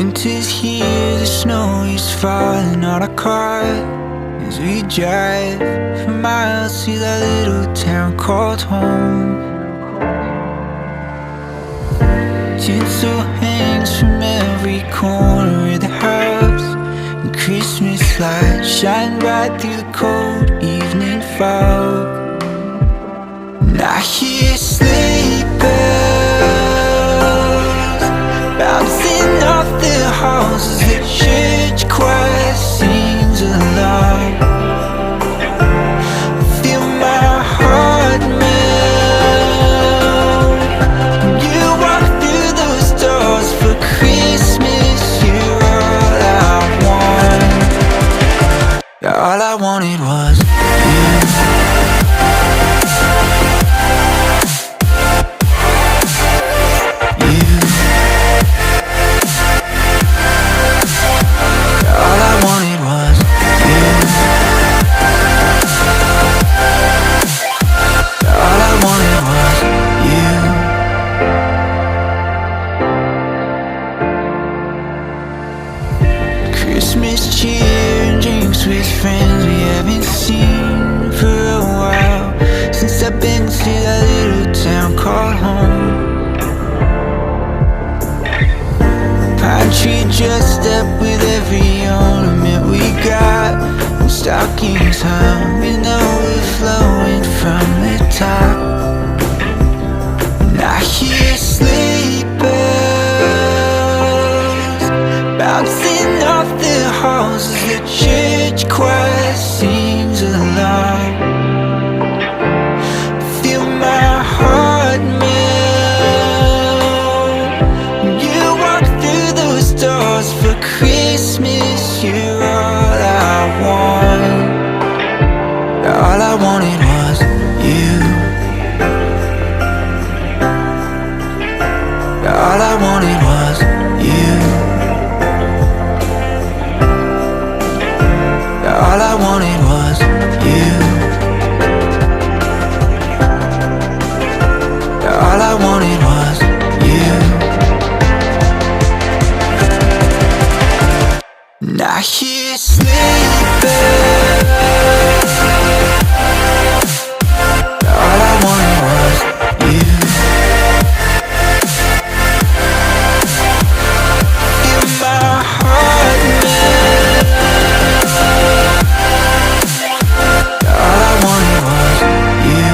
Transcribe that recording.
Winter's here, the snow is falling on our car as we drive for miles to that little town called home. Tinsel hangs from every corner of the house, and Christmas lights shine bright through the cold evening fog. And I hear sleigh bells bouncing off the halls as the church choir sings along. I feel my heart melt when you walk through those doors for Christmas. You're all I want. All I wanted was you. Christmas cheer and drinks with friends we haven't seen for a while, since I've been to that little town called home. Pine tree dressed up with every ornament we got, and stockings hung with overflowing from the top. And I hear sleigh bells bouncing off the halls as the church choir sings along. Feel my heart melt when you walk through those doors for Christmas. You're all I want. All I wanted was you. All I wanted was you. All I wanted was you. All I wanted was you. And I hear sleigh bells. All I wanted was you. Feel my heart melt. All I wanted was you.